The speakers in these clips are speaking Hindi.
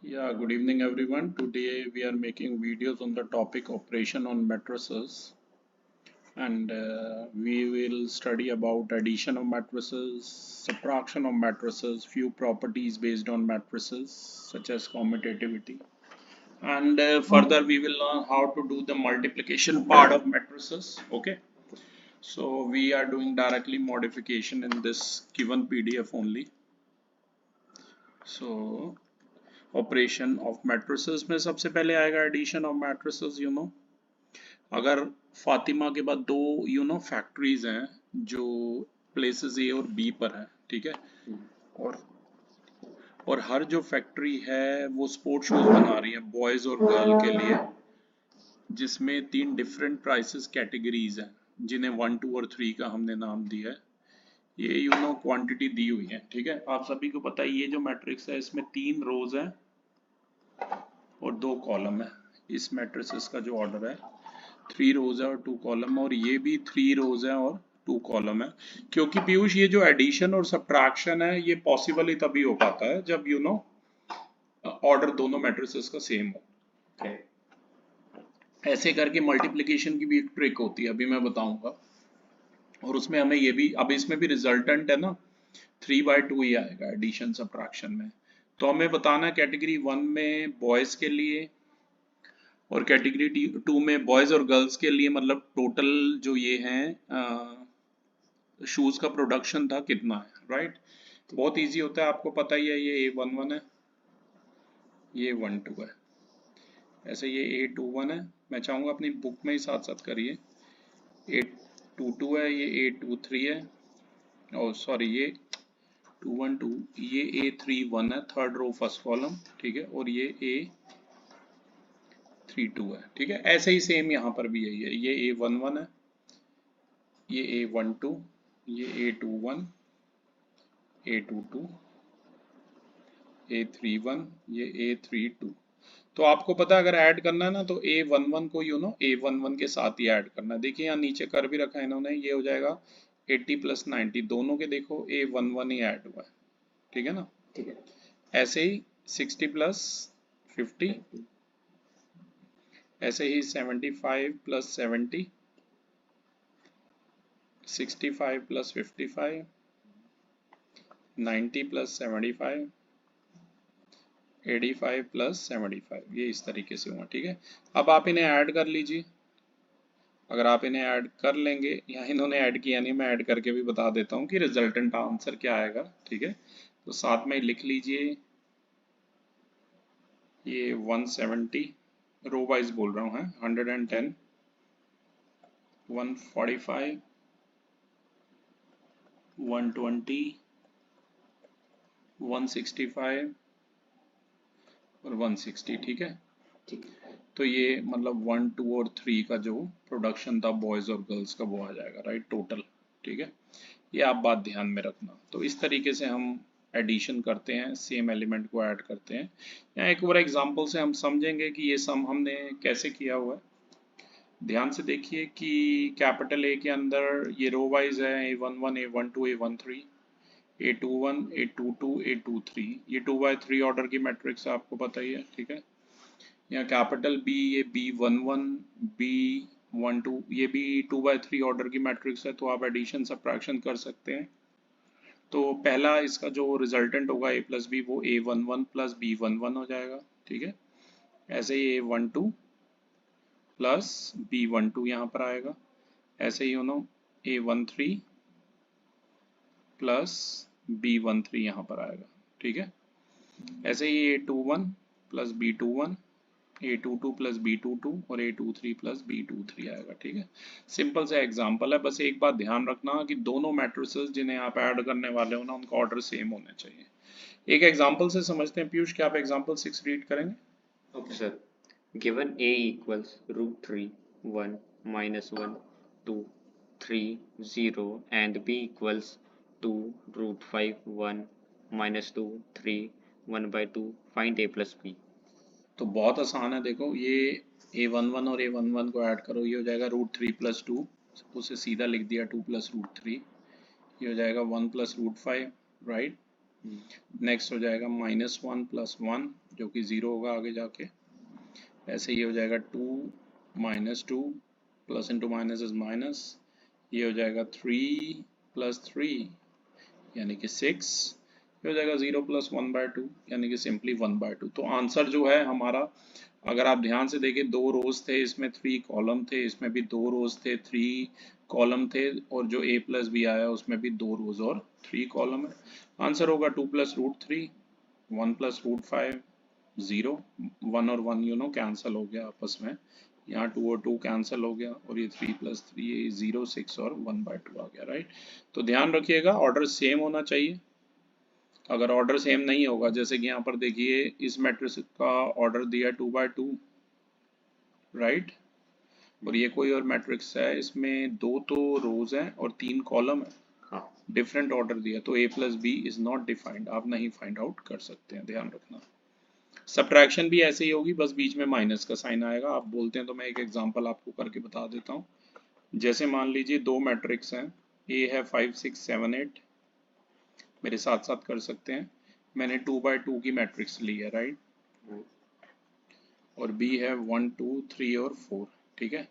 Yeah, good evening everyone. Today we are making videos on the topic operation on matrices, and we will study about addition of matrices, subtraction of matrices, few properties based on matrices such as commutativity, and further we will learn how to do the multiplication part of matrices. Okay, so we are doing directly modification in this given PDF only. So operation of matrices में सबसे पहले आएगा एडिशन ऑफ मैट्रिसेस अगर फातिमा के बाद दो फैक्ट्रीज हैं जो प्लेसेस ए और बी पर है, ठीक है। और और हर जो फैक्ट्री है वो स्पोर्ट शूज बना रही है बॉयज और गर्ल के लिए, जिसमें तीन डिफरेंट प्राइसेस कैटेगरीज हैं जिन्हें 1, 2 और 3 का हमने नाम दिया है। ये क्वांटिटी दी हुई है, ठीक है। आप सभी को पता है ये जो मैट्रिक्स है इसमें 3 रोज है और 2 कॉलम है। इस मैट्रिसेस का जो ऑर्डर है 3 रोज है और 2 कॉलम है, और ये भी 3 रोज है और 2 कॉलम है। क्योंकि पीयूष ये जो एडिशन और सब्ट्रैक्शन है ये पॉसिबल ही तभी हो पाता है जब ऑर्डर दोनों मैट्रिसेस का सेम हो। okay. ऐसे करके मल्टीप्लिकेशन की भी एक ट्रिक होती है, अभी मैं बताऊंगा। और उसमें हमें ये भी, अब इसमें भी रिजल्टेंट है ना 3/2 ही आएगा एडिशन सब्ट्रैक्शन में। तो हमें बताना है कैटेगरी 1 में बॉयज के लिए और कैटेगरी 2 में बॉयज और गर्ल्स के लिए, मतलब टोटल जो ये हैं शूज का प्रोडक्शन था कितना है, राइट। बहुत इजी होता है, आपको पता ही है। ये A11 है, ये 12 है, ऐसे ये A21 है। मैं चाहूंगा अपनी बुक में ही साथ साथ करिए। A22 है, ये A23 है, और सॉरी ये 212, ये A31 है, थर्ड रो फर्स्ट कॉलम, ठीक है। और ये A32 है, ठीक है। ऐसे ही सेम यहाँ पर भी यही है, ये A11 है, ये A12, ये A21, A22, A31, ये A32। तो आपको पता है अगर ऐड करना है ना तो A11 को A11 के साथ ही ऐड करना है। देखिए यहाँ नीचे कर भी रखा है इन्होंने, ये हो जाएगा 80 + 90, दोनों के देखो A11 ही ऐड हुआ है, ठीक है ना। ठीक है। ऐसे ही 60 + 50, ऐसे ही 75 + 70, 65 + 55, 90 + 75, 85 + 75, ये इस तरीके से हुआ, ठीक है। अब आप इन्हें ऐड कर लीजिए। अगर आप इन्हें ऐड कर लेंगे, या इन्होंने ऐड किया नहीं, मैं ऐड करके भी बता देता हूँ कि रिजल्टेंट आंसर क्या आएगा, ठीक है। तो साथ में लिख लीजिए, ये 170 रो वाइज बोल रहा हूँ, है 110, 145, 120, 165 और 160, ठीक है। ठीक है। तो ये मतलब 1, 2 और 3 का जो प्रोडक्शन था बॉयज और गर्ल्स का वो आ जाएगा, राइट, टोटल, ठीक है। ये आप बात ध्यान में रखना। तो इस तरीके से हम एडिशन करते हैं, सेम एलिमेंट को ऐड करते हैं। यहाँ एक और एग्जांपल से हम समझेंगे कि ये सम हमने कैसे किया हुआ है। ध्यान से देखिए कि कैपिटल ए के अंदर ये रो वाइज है, A11, A12, A13, A21, A22, A23, ये 2/3 ऑर्डर की मैट्रिक्स आपको पता ही है, ठीक है। यहाँ कैपिटल बी, ये B11, B12, ये भी 2/3 ऑर्डर की मैट्रिक्स है। तो आप एडिशन सब्ट्रैक्शन कर सकते हैं। तो पहला इसका जो रिजल्टेंट होगा A+B, वो A11 + B11 हो जाएगा, ठीक है। ऐसे ही A12 + B12 यहाँ पर आएगा। ऐसे ही A13 + B13 यहाँ पर आएगा, ठीक है। ऐसे ही A21 + B21, A22 + B22 और A23 + B23 आएगा, ठीक है। सिंपल सा एग्जांपल है। बस एक बात ध्यान रखना कि दोनों मैट्रिसेस जिन्हें आप ऐड करने वाले हो ना, उनका ऑर्डर सेम होना चाहिए। एक एग्जांपल से समझते हैं। पीयूष, क्या आप एग्जांपल 6 रीड करेंगे? Okay sir. Given A equals √3, 1, -1, 2, 3, 0 and B equals 2, √5, 1, -2, 3, 1/2, find A plus B। तो बहुत आसान है, देखो ये A11 और A11 को ऐड करो, ये हो जाएगा √3 + 2, उसे सीधा लिख दिया 2 + √3, ये हो जाएगा 1 + √5, राइट। नेक्स्ट हो जाएगा -1 + 1, जो कि 0 होगा आगे जाके। ऐसे ये हो जाएगा 2 minus 2 plus into minus is minus, ये हो जाएगा 3 प्लस 3 यानी कि 6, ये हो जाएगा 0 प्लस 1/2 यानी कि सिंपली 1/2। तो आंसर जो है हमारा, अगर आप ध्यान से देखें, 2 रोज थे इसमें, 3 कॉलम थे, इसमें भी 2 रोज थे, 3 कॉलम थे, और जो a प्लस बी आया उसमें भी 2 रोज और 3 कॉलम है। आंसर होगा 2 प्लस रूट 3, 1 प्लस रूट 5, 0, 1 और 1 कैंसिल हो गया आपस में, यहाँ 2 और 2 कैंसिल हो गया, और ये 3 प्लस 3, ये 0, 6 और 1/2 आ गया, राइट। तो ध्यान रखिएगा ऑर्डर सेम होना चाहिए। अगर ऑर्डर सेम नहीं होगा, जैसे कि यहाँ पर देखिए इस मैट्रिक्स का ऑर्डर दिया 2/2, राइट, और ये कोई और मैट्रिक्स है, इसमें 2 तो रोज हैं और 3 कॉलम है, हाँ डिफरेंट ऑर्डर दिया, तो a plus B is not defined, आप नहीं फाइंड आउट कर सकते हैं, ध्यान रखना। सब्ट्रैक्शन भी ऐसे ही होगी, बस बीच में माइनस का साइन आएगा। आप बोलते हैं तो मैं एक एग्जांपल आपको करके बता देता हूँ। जैसे मान लीजिए 2 मैट्रिक्स हैं, a है 5 6 7 8, मेरे साथ साथ कर सकते हैं। मैंने 2/2 की मैट्रिक्स ली है, राइट, और b है 1 2 3 और 4, ठीक है,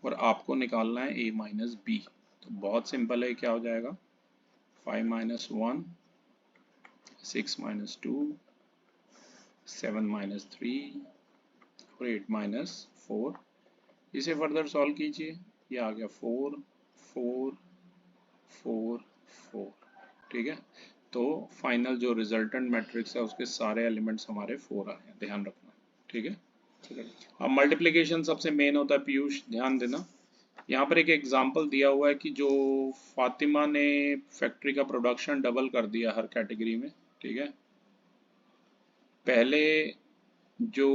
और आपको निकालना है a माइनस बी। तो बहुत सिंपल है, क्या हो जाएगा, 5 माइनस 1, 6 माइनस 2, 7 माइनस 3 और 8 माइनस 4। इसे फर्दर सॉल्व कीजिए, ये आ गया 4 4 4 4, ठीक है। तो फाइनल जो रिजल्टेंट मैट्रिक्स है उसके सारे एलिमेंट्स हमारे 4 आए हैं, ध्यान रखना, ठीक है। ठीक है। अब मल्टीप्लिकेशन सबसे मेन होता है पीयूष, ध्यान देना। यहाँ पर एक एग्जांपल दिया हुआ है कि जो फातिमा ने फैक्ट्री का प्रोडक्शन डबल कर दिया हर कैटेगरी में, ठीक है। पहले जो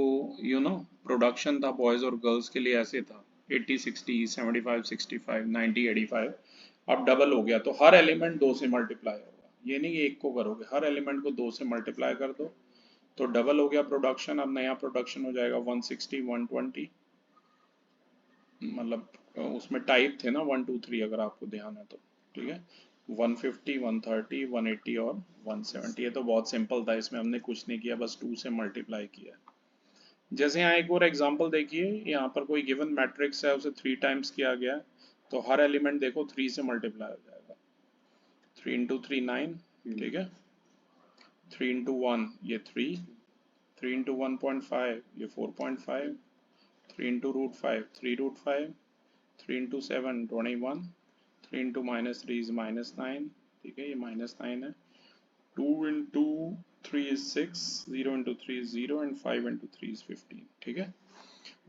प्रोडक्शन था बॉयज और गर्ल्स के लिए ऐसे था 80 60 75 65 90 85, अब डबल हो गया, तो हर एलिमेंट 2 से मल्टीप्लाई होगा, ये नहीं कि एक को करोगे, हर एलिमेंट को 2 से मल्टीप्लाई कर दो, तो डबल हो गया प्रोडक्शन। अब नया प्रोडक्शन हो जाएगा 160 120, मतलब उसमें टाइप थे ना 1 2 3, अगर आपको ध्यान है तो, ठीक है। 150 130 180 और 170, ये तो बहुत सिंपल था, इसमें हमने कुछ नहीं किया, बस 2 से मल्टीप्लाई किया। जैसे यहाँ एक और एग्जांपल देखिए, यहाँ पर कोई गिवन मैट्रिक्स है, उसे 3 टाइम्स किया गया है, तो हर एलिमेंट देखो 3 से मल्टीप्लाई हो जाएगा, 3 इंटू 3 9, ठीक है, 3 इंटू 1 ये 3, 3 इंटू 1.5 ये 4.5, 3 into root 5 3 root 5, 3 into 7 21, 3 into minus 3 is minus 9, ठीक है, ये माइनस 9 है, 2 into 3 is 6, 0 into 3 is 0 and 5 into 3 is 15, ठीक है।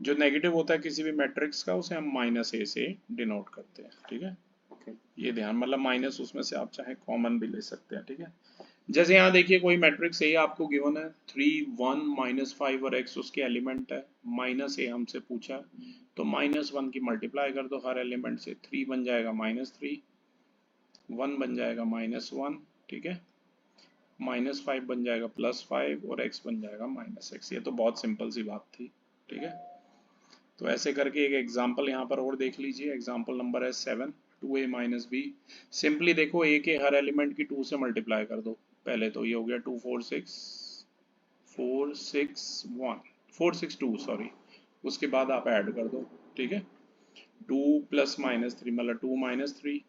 जो नेगेटिव होता है किसी भी मैट्रिक्स का, उसे हम माइनस ए से डिनोट करते हैं, ठीक है। ये ध्यान, मतलब माइनस उसमें से आप चाहे कॉमन भी ले सकते हैं, ठीक है। जैसे यहाँ देखिए कोई मैट्रिक्स ए आपको गिवन है 3 1 -5 और x उसके एलिमेंट है, माइनस ए हमसे पूछा है, तो -1 की मल्टीप्लाई कर दो हर एलिमेंट से, 3 बन जाएगा -3, 1 बन जाएगा -1, ठीक है, -5 बन जाएगा +5 और x बन जाएगा -x। ये तो बहुत सिंपल सी बात थी, ठीक है। तो ऐसे करके एक एग्जांपल यहाँ पर और देख लीजिए, एग्जांपल नंबर है 7, 2a माइनस बी। सिंपली देखो a के हर एलिमेंट की 2 से मल्टीप्लाई कर दो, पहले तो ये हो गया 2 4 6 4 6 1 4 6 2 सॉरी, उसके बाद आप ऐड कर दो, ठीक है, 2 + -3 मतलब 2 -3,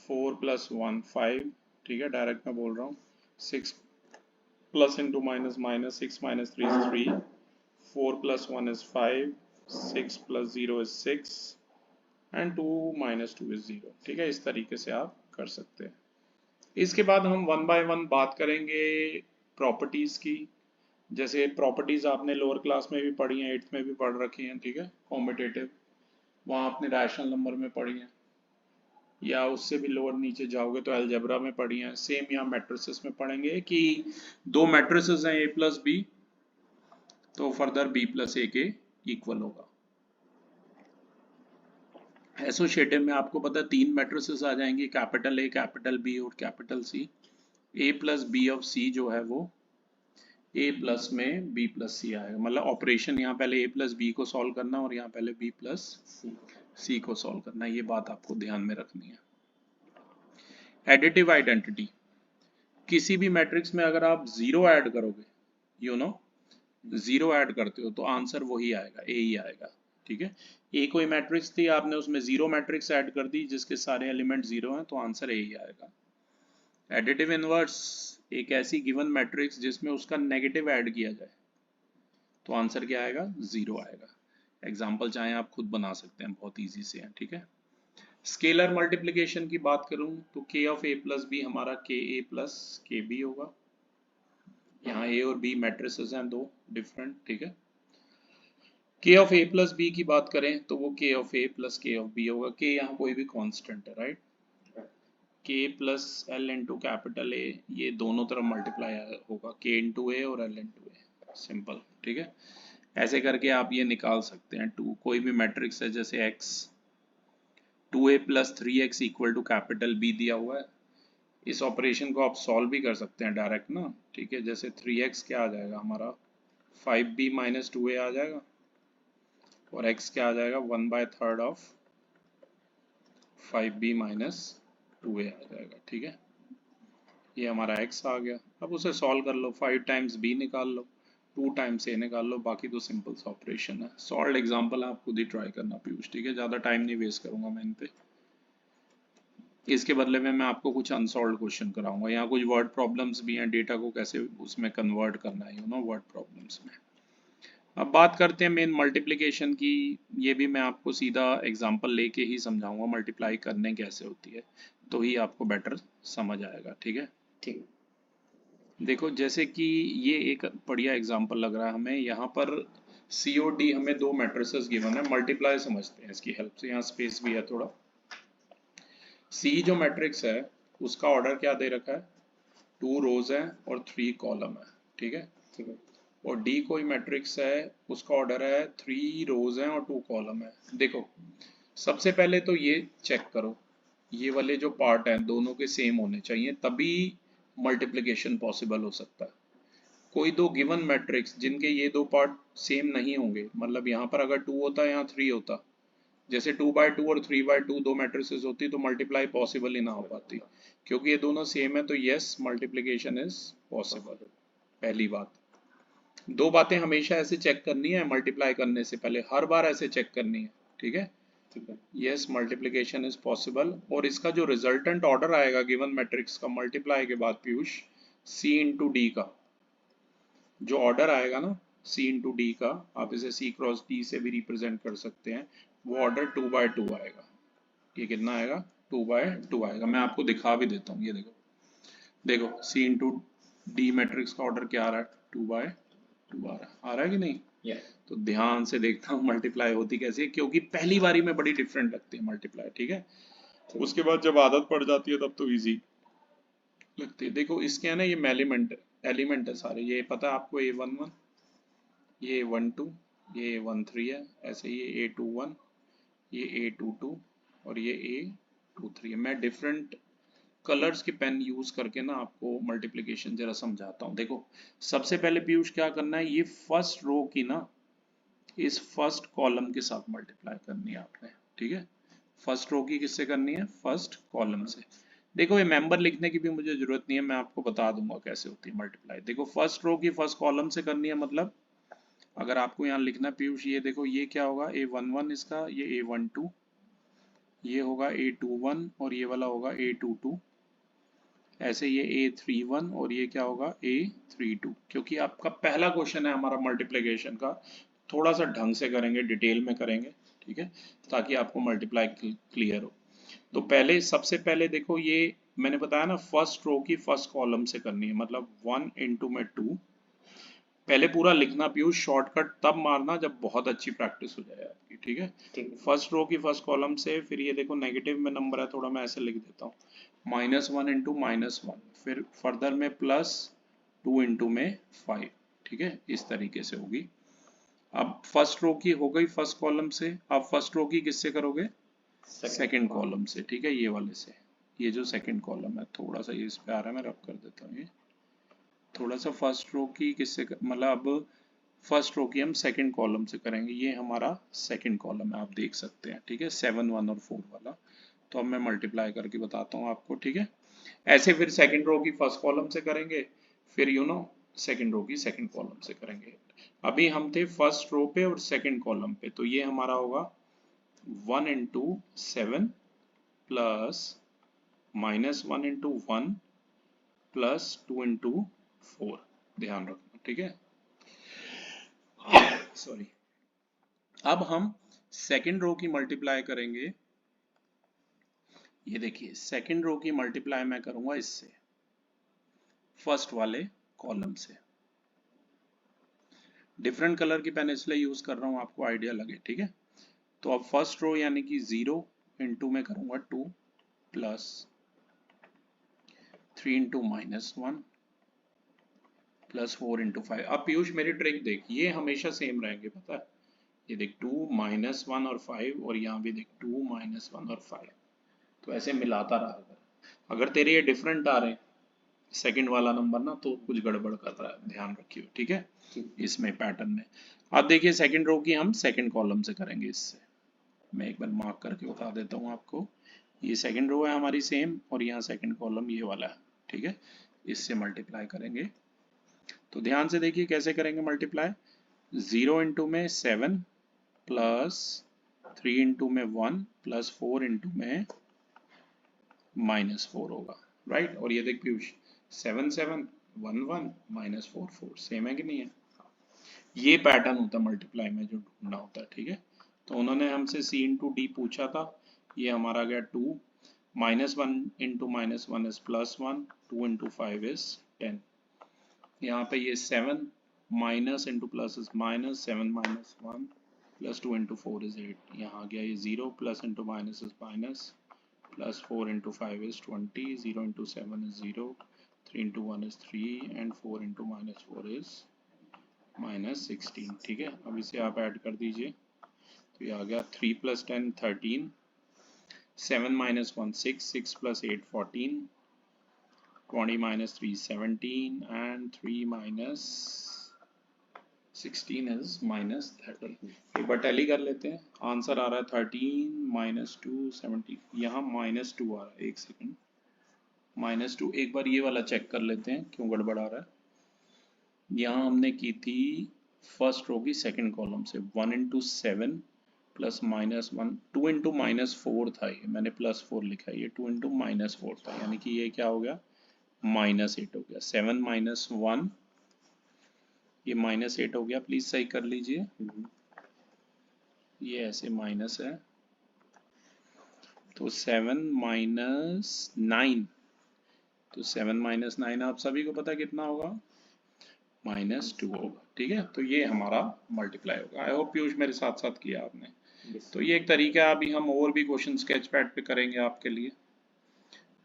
4 + 1 5, ठीक है, डायरेक्ट मैं बोल रहा हूँ, 6 plus into minus minus, 6 minus 3 is 3, 4 plus 1 is 5, 6 plus 0 is 6 and 2 minus 2 is 0, ठीक है। इस तरीके से आप कर सकते हैं। इसके बाद हम 1 by 1 बात करेंगे प्रॉपर्टीज की। जैसे प्रॉपर्टीज आपने लोअर क्लास में भी पढ़ी हैं, 8th में भी पढ़ रखी हैं, ठीक है, कॉम्पिटेटिव, वहाँ आपने रैशनल नंबर में पढ़ी हैं, या उससे भी लोअर नीचे जाओगे तो अलजेब्रा में पढ़ी हैं। सेम यहाँ मैट्रिसेस में पढ़ेंगे कि 2 मैट्रिसेस हैं a प्लस बी, तो फर्दर b प्लस ए के इक्वल होगा। एसोसिएटिव में आपको पता है 3 मैट्रिसेस आ जाएंगे, कैपिटल A कैपिटल B और capital C। a plus B of C जो है वो a प्लस में b प्लस C आएगा, मतलब ऑपरेशन यहाँ पहले a प्लस b को सॉल्व करना और यहाँ पहले b प्लस C को सॉल्व करना, ये बात आपको ध्यान में रखनी है। एडिटिव आइडेंटिटी, किसी भी मैट्रिक्स में अगर आप 0 ऐड करोगे, जीरो ऐड करते हो तो आंसर वही आएगा, ए ही आएगा। ठीक है, ए कोई मैट्रिक्स थी, आपने उसमें जीरो मैट्रिक्स ऐड कर दी जिसके सारे एलिमेंट जीरो हैं, तो आंसर ए ही आएगा। एडिटिव इनवर्स एक ऐसी गिवन मैट्रिक्स जिसमें उसका नेगेटिव ऐड किया जाए, तो आंसर क्या आएगा, जीरो आएगा। एग्जाम्पल चाहे आप खुद बना सकते हैं, बहुत ईजी से है। ठीक है, स्केलर मल्टीप्लिकेशन की बात करूं तो के ऑफ ए प्लस बी हमारा के ए प्लस के बी होगा। यहाँ ए और बी मैट्रिसेस हैं दो डिफरेंट। ठीक है, के ऑफ ए प्लस बी की बात करें तो वो के ऑफ ए प्लस के ऑफ बी होगा। के यहाँ कोई भी कांस्टेंट है, राइट। के plus L into capital A, ये दोनों तरफ मल्टीप्लाई होगा, के इंटू ए और एल इंटू ए, सिंपल। ठीक है, ऐसे करके आप ये निकाल सकते हैं। टू कोई भी मैट्रिक्स है, जैसे x 2a plus 3x equal to capital B दिया हुआ है, इस ऑपरेशन को आप सॉल्व भी कर सकते हैं डायरेक्ट ना। ठीक है, जैसे 3x क्या आ जाएगा हमारा, 5b माइनस 2a आ जाएगा, और x क्या आ जाएगा, 1/3 ऑफ 5b माइनस 2a आ जाएगा। ठीक है, ये हमारा x आ गया। अब उसे सॉल्व कर लो, 5 टाइम्स b निकाल लो, 2 टाइम्स a निकाल लो, बाकी तो सिंपल सा ऑपरेशन है। सॉल्व एग्जाम्पल आप खुद ही ट्राई करना पीयूष। ठीक है, ज़्यादा टाइम नहीं वेस्ट करूंगा मैं इन पे, इसके बदले में मैं आपको कुछ अनसॉल्व क्वेश्चन कराऊंगा। यहाँ कुछ वर्ड प्रॉब्लम्स भी हैं, डेटा को कैसे उसमें कन्वर्ट करना है, वर्ड प्रॉब्लम्स में। अब बात करते हैं मेन मल्टीप्लिकेशन की। ये भी मैं आपको सीधा एग्जांपल लेके ही समझाऊंगा मल्टीप्लाई करने कैसे होती है, तो ही आपको बेटर समझ आएगा। ठीक है, ठीक। देखो जैसे कि ये एक बढ़िया एग्जांपल लग रहा है हमें। यहाँ पर सी और डी हमें दो मैट्रिसेस गिवन है, मल्टीप्लाई समझते हैं इसकी हेल्प से। यहाँ स्पेस भी है थोड़ा। सी जो मैट्रिक्स है उसका ऑर्डर क्या दे रखा है, 2 रोज है और 3 कॉलम है। ठीक है, ठीक है। और डी कोई मैट्रिक्स है, उसका ऑर्डर है 3 रोज है और 2 कॉलम है। देखो सबसे पहले तो ये चेक करो, ये वाले जो पार्ट हैं दोनों के सेम होने चाहिए, तभी मल्टीप्लिकेशन पॉसिबल हो सकता है। कोई दो गिवन मैट्रिक्स जिनके ये दो पार्ट सेम नहीं होंगे, मतलब यहाँ पर अगर 2 होता, यहाँ 3 होता, जैसे 2/2 और 3/2 दो मैट्रिसेस होती तो मल्टीप्लाई पॉसिबल ही ना हो पाती। क्योंकि ये दोनों सेम है तो यस मल्टीप्लिकेशन इज पॉसिबल। पहली बात। दो बातें हमेशा ऐसे चेक करनी है मल्टीप्लाई करने से पहले, हर बार ऐसे चेक करनी है। ठीक है, यस मल्टीप्लिकेशन इज पॉसिबल। और इसका जो रिजल्टेंट ऑर्डर आएगा गिवन मैट्रिक्स का मल्टीप्लाई के बाद पीयूष, सी इंटू डी का जो ऑर्डर आएगा ना, सी इंटू डी का, आप इसे सी क्रॉस डी से भी रिप्रेजेंट कर सकते हैं, वो ऑर्डर 2/2 आएगा। ये कितना आएगा, 2/2 आएगा। मैं आपको दिखा भी देता हूँ, ये देखो, देखो सी इंटू डी मैट्रिक्स का ऑर्डर क्या आ रहा है, 2/2 आ रहा है कि नहीं। तो ध्यान से देखता हूँ मल्टीप्लाई होती कैसे है, क्योंकि पहली बारी में बड़ी डिफरेंट लगती है मल्टीप्लाई। ठीक है, उसके बाद जब आदत पड़ जाती है तब तो इजी लगती है। देखो इसके है ना, ये एलिमेंट है सारे, ये पता है आपको, A11, ये A12, ये A13 है, ऐसे ये A21, ये A22 और ये A23 है। मैं डिफरेंट कलर्स के पेन यूज करके ना आपको मल्टीप्लिकेशन जरा समझाता हूँ। देखो सबसे पहले पीयूष क्या करना है, ये फर्स्ट रो की ना इस फर्स्ट कॉलम के साथ मल्टीप्लाई करनी है आपने। ठीक है, फर्स्ट रो की किससे करनी है, फर्स्ट कॉलम से। देखो ये मेंबर लिखने की भी मुझे जरूरत नहीं है, मैं आपको बता दूंगा कैसे होती है मल्टीप्लाई। देखो फर्स्ट रो की फर्स्ट कॉलम से करनी है, मतलब अगर आपको यहाँ लिखना है पीयूष, ये देखो ये क्या होगा, A11 इसका, ये A12, ये होगा A21 और ये वाला होगा A22, ऐसे ये A31 और ये क्या होगा A32। क्योंकि आपका पहला क्वेश्चन है हमारा मल्टीप्लिकेशन का, थोड़ा सा ढंग से करेंगे, डिटेल में करेंगे। ठीक है, ताकि आपको मल्टीप्लाई क्लियर हो। तो पहले सबसे पहले देखो, ये मैंने बताया ना फर्स्ट रो की फर्स्ट कॉलम से करनी है, मतलब 1 इंटू में 2। पहले पूरा लिखना पीयूष, शॉर्टकट तब मारना जब बहुत अच्छी प्रैक्टिस हो जाए आपकी। ठीक है, फर्स्ट रो की फर्स्ट कॉलम से, फिर ये देखो नेगेटिव में नंबर है, थोड़ा मैं ऐसे लिख देता हूँ, -1 इंटू -1, फिर फर्दर में +2 इंटू में 5। ठीक है, इस तरीके से होगी। अब फर्स्ट रो की हो गई फर्स्ट कॉलम से, अब फर्स्ट रो की किससे करोगे, सेकंड कॉलम से। ठीक है, ये वाले से, ये जो सेकंड कॉलम है, थोड़ा सा ये इस पे आ रहा है, मैं रब कर देता हूँ। ये थोड़ा सा फर्स्ट रो की किससे मतलब अब फर्स्ट रो की हम सेकंड कॉलम से करेंगे, ये हमारा सेकंड कॉलम है, आप देख सकते हैं। ठीक है, 7, 1 और 4 वाला। तो अब मैं मल्टीप्लाई करके बताता हूँ आपको। ठीक है, ऐसे फिर सेकंड रो की फर्स्ट कॉलम से करेंगे, फिर सेकंड रो की सेकंड कॉलम से करेंगे। अभी हम थे फर्स्ट रो पे और सेकंड कॉलम पे, तो ये हमारा होगा 1 into 7 plus -1 into 1 plus 2 into 4, ध्यान रखना, ठीक है। सॉरी। अब हम सेकंड रो की मल्टीप्लाई करेंगे। ये देखिए सेकंड रो की मल्टीप्लाई मैं करूंगा इससे, फर्स्ट वाले कॉलम से। डिफरेंट कलर की पेन इसलिए यूज कर रहा हूं आपको आइडिया लगे, ठीक है। तो अब फर्स्ट रो यानी कि 0 इंटू में करूंगा 2 प्लस 3 इंटू -1 प्लस 4 इंटू 5। अब पीयूष मेरी ट्रिक देख, ये हमेशा सेम रहेंगे, पता है। ये देख 2 -1 और 5, और यहाँ भी देख 2 -1 और 5, तो ऐसे मिलाता रहा अगर तेरे ये डिफरेंट आ रहे हैं सेकंड वाला नंबर ना, तो कुछ गड़बड़ कर रहा है, ध्यान रखियो, ठीक है। इसमें पैटर्न में अब देखिए सेकंड रो की हम सेकंड कॉलम से करेंगे। इससे मैं एक बार मार्क करके बता देता हूँ आपको। ये सेकंड रो है हमारी सेम, और यहाँ सेकंड कॉलम ये वाला है, ठीक है। इससे मल्टीप्लाई करेंगे, तो ध्यान से देखिए कैसे करेंगे मल्टीप्लाई। 0 इंटू में 7 प्लस 3 इंटू में 1 प्लस 4 इंटू में -4 होगा, राइट। और ये देख पीयूष 7 7 1 1 -4 4, सेम है कि नहीं है। ये पैटर्न होता है मल्टीप्लाई में जो ढूंढना होता है, ठीक है। तो उन्होंने हमसे C इंटू डी पूछा था, ये हमारा गया 2, -1 इंटू -1 इज +1, 2 इंटू 5 इज 10। यहाँ पे ये 7 minus into plus is minus, 7 -1 plus 2 into 4 is 8। यहाँ आ गया ये 0 plus into minus is minus, plus 4 into 5 is 20, 0 into 7 is 0, 3 into 1 is 3 and 4 into -4 is -16, ठीक है। अब इसे आप ऐड कर दीजिए, तो ये आ गया 3 + 10 13, 7 - 1 6, 6 + 8 14, 20 - 3 17 and 3 - 16 is -30। एक बार टैली कर लेते हैं, आंसर आ रहा है 13 - 2 70। यहाँ -2 आ रहा है, एक सेकंड, -2। एक बार ये वाला चेक कर लेते हैं क्यों गड़बड़ आ रहा है। यहाँ हमने की थी फर्स्ट रो की सेकंड कॉलम से 1 इंटू 7 प्लस -1, 2 इंटू -4 था, ये मैंने +4 लिखा है, ये 2 इंटू -4 था, यानी कि ये क्या हो गया -8 हो गया। 7 - 1, ये -8 हो गया, प्लीज सही कर लीजिए। ये ऐसे माइनस है, तो 7 - 9, तो 7 - 9 आप सभी को पता कितना होगा, -2 होगा, ठीक है। तो ये हमारा मल्टीप्लाई होगा। आई होप पीयूष मेरे साथ साथ किया आपने। तो ये एक तरीका है, अभी हम और भी क्वेश्चन स्केच पैड पे करेंगे आपके लिए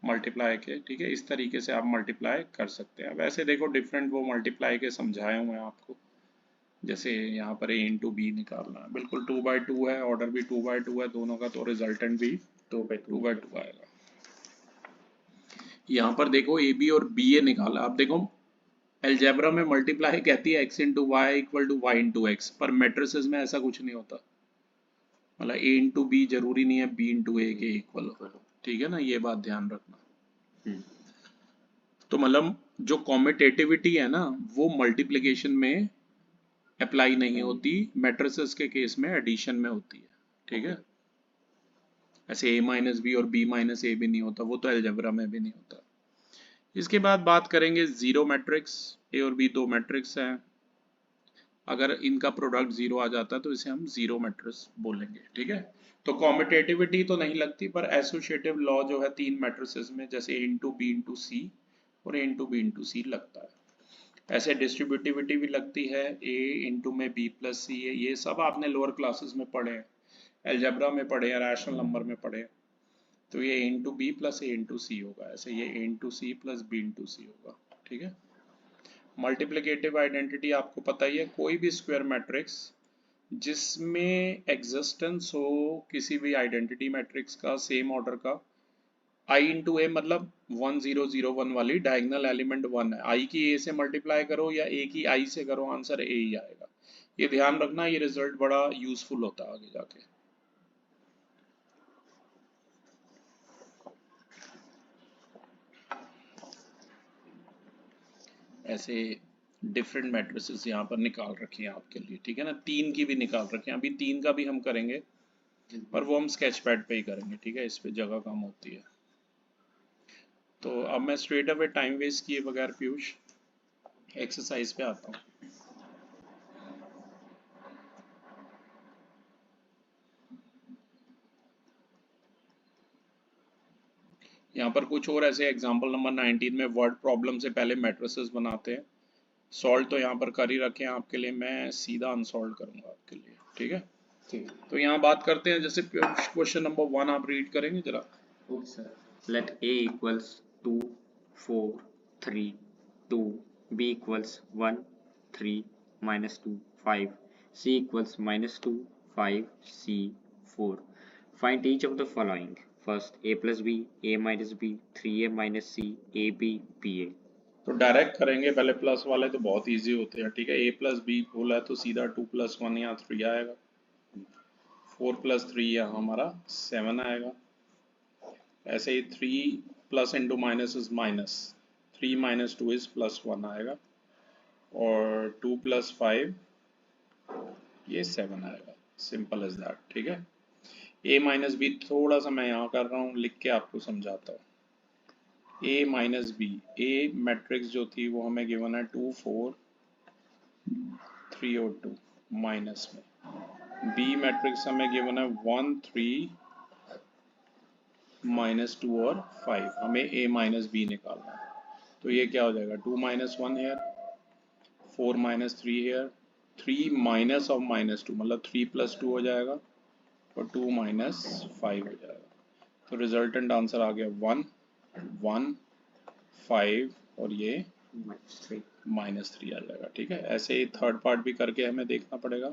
मल्टीप्लाई के, ठीक है। इस तरीके से आप मल्टीप्लाई कर सकते हैं। वैसे देखो डिफरेंट वो मल्टीप्लाई के समझाए हुए हैं आपको, जैसे यहाँ पर a इंटू बी निकालना है, बिल्कुल 2/2 है, ऑर्डर भी 2/2 है दोनों का, तो रिजल्टेंट भी 2/2 आएगा। यहाँ पर देखो ए बी और बी ए निकाला। अब देखो अलजेब्रा में मल्टीप्लाई कहती है x into Y equal to Y into X, पर मैट्रिसेस में ऐसा कुछ नहीं होता। मतलब a इंटू बी जरूरी नहीं है b इंटू ए के इक्वल हो, ठीक है ना, ये बात ध्यान रखना। तो मतलब जो कॉम्यूटेटिविटी है ना, वो मल्टीप्लिकेशन में अप्लाई नहीं होती, मैट्रिसेस के केस में एडिशन में होती है, ठीक है। ऐसे a माइनस बी और b माइनस ए भी नहीं होता, वो तो अलजेब्रा में भी नहीं होता। इसके बाद बात करेंगे जीरो मैट्रिक्स। ए और बी दो मैट्रिक्स हैं, अगर इनका प्रोडक्ट जीरो आ जाता है तो इसे हम जीरो मैट्रिक्स बोलेंगे, ठीक है। तो कॉम्यूटेटिविटी तो नहीं लगती, पर एसोसिएटिव लॉ जो है तीन मैट्रिसेस में, जैसे a इंटू बी इंटू सी और a इंटू बी इंटू सी लगता है। ऐसे डिस्ट्रीब्यूटिविटी भी लगती है, a इंटू में b प्लस सी है, ये सब आपने लोअर क्लासेस में पढ़े हैं, अलजेब्रा में पढ़े हैं, रैशनल नंबर में पढ़े हैं। तो ये a into B plus a into C होगा, ऐसे ये a into C plus b into C होगा, ठीक है। मल्टीप्लिकेटिव आइडेंटिटी आपको पता ही है, कोई भी स्क्वायर मैट्रिक्स जिसमें एग्जिस्टेंस हो किसी भी आइडेंटिटी मैट्रिक्स का सेम ऑर्डर का, i इंटू ए मतलब 1 0 0 1 वाली डायगोनल एलिमेंट 1 है, i की a से मल्टीप्लाई करो या a की i से करो, आंसर a ही आएगा। ये ध्यान रखना, ये रिजल्ट बड़ा यूजफुल होता है आगे जाके। ऐसे डिफरेंट मैट्रिसेस यहाँ पर निकाल रखे हैं आपके लिए, ठीक है ना, 3 की भी निकाल रखे हैं, अभी 3 का भी हम करेंगे पर वो हम स्केच पैड पे ही करेंगे, ठीक है, इस पे जगह कम होती है। तो अब मैं स्ट्रेट अवे टाइम वेस्ट किए बगैर पीयूष एक्सरसाइज पे आता हूँ। यहाँ पर कुछ और ऐसे एग्जाम्पल नंबर 19 में वर्ड प्रॉब्लम से पहले मैट्रिसेस बनाते हैं। सॉल्व तो यहाँ पर कर ही रखे हैं आपके लिए, मैं सीधा अनसॉल्व करूंगा आपके लिए, ठीक है। ठीक। तो यहाँ बात करते हैं, जैसे क्वेश्चन नंबर 1 आप रीड करेंगे जरा। Okay sir. Let a equals 2 4 3 2 b equals 1 3 minus 2 5 c equals -2 5 c 4. Find each of the following. First, a plus b, a minus b, 3a minus c, ab, ba. तो डायरेक्ट करेंगे, पहले प्लस वाले तो बहुत इजी होते हैं, ठीक है। ए प्लस बी बोला है तो सीधा 2 + 1 यहाँ 3 आएगा, 4 + 3 यहाँ हमारा 7 आएगा। ऐसे ही 3 plus into minus is minus, 3 - 2 is +1 आएगा, और 2 + 5 ये 7 आएगा। सिंपल इज दैट, ठीक है। a माइनस बी थोड़ा सा मैं यहाँ कर रहा हूँ, लिख के आपको समझाता हूँ। a minus B, a matrix जो थी वो हमें गिवन है 2 4 3 और 2 माइनस में, b मैट्रिक्स हमें गिवन है 1 3 -2 और 5, हमें a माइनस बी निकालना है। तो ये क्या हो जाएगा, 2 - 1 हेयर, 4 - 3 हेयर, 3 माइनस ऑफ -2 मतलब 3 + 2 हो जाएगा, और 2 - 5 हो जाएगा। तो रिजल्टेंट आंसर आ गया 1 1 5 और ये -3 आ जाएगा, ठीक है। ऐसे ही थर्ड पार्ट भी करके हमें देखना पड़ेगा,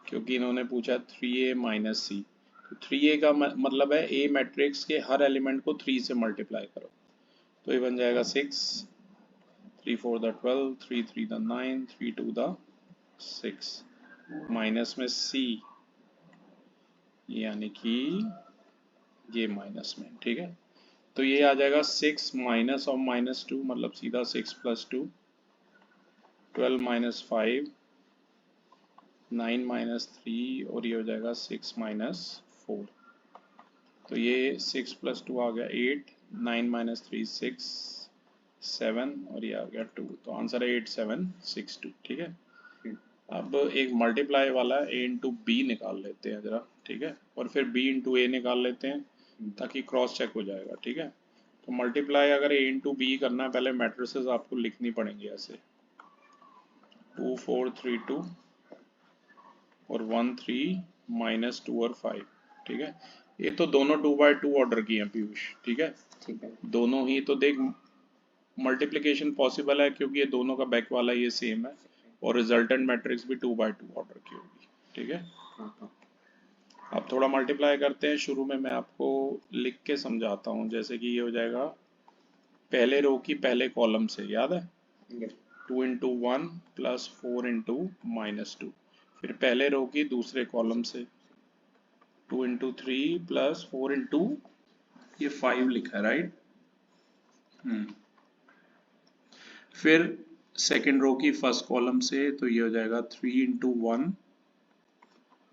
क्योंकि इन्होंने पूछा 3a - c, तो 3a का मतलब है a मैट्रिक्स के हर एलिमेंट को 3 से मल्टीप्लाई करो, तो ये बन जाएगा 6 3 4 द 12 3 3 द 9 3 2 द 6, माइनस में c यानी कि ये माइनस में, ठीक है। तो ये आ जाएगा 6 माइनस ऑफ -2 मतलब सीधा 6 + 2, 12 - 5 9 - 3 और ये हो जाएगा 6 - 4। तो ये 6 + 2 आ गया 8, 9 - 3 6 7 और ये आ गया 2, तो आंसर है 8 7 6 2, ठीक है। अब एक मल्टीप्लाई वाला a इंटू बी निकाल लेते हैं जरा, ठीक है, और फिर b इंटू ए निकाल लेते हैं ताकि क्रॉस चेक हो जाएगा, ठीक है। तो मल्टीप्लाई अगर a इंटू बी करना है, पहले मैट्रिसेस आपको लिखनी पड़ेंगी ऐसे 2 4 3 2 और 1 3 -2 और 5, ठीक है। ये तो दोनों 2/2 ऑर्डर की हैं पीयूष, ठीक है। ठीक है। दोनों ही तो देख, मल्टीप्लिकेशन पॉसिबल है क्योंकि ये दोनों का बैक वाला ये सेम है, और रिजल्टेंट मैट्रिक्स भी 2/2 ऑर्डर की होगी, ठीक है। अब थोड़ा मल्टीप्लाई करते हैं, शुरू में मैं आपको लिख के समझाता हूँ, जैसे कि ये हो जाएगा पहले रो की पहले कॉलम से, याद है 2 × 1 + 4 × -2, फिर पहले रो की दूसरे कॉलम से 2 × 3 + 4 × ये 5 लिखा है, राइट। फिर सेकेंड रो की फर्स्ट कॉलम से, तो ये हो जाएगा 3 × 1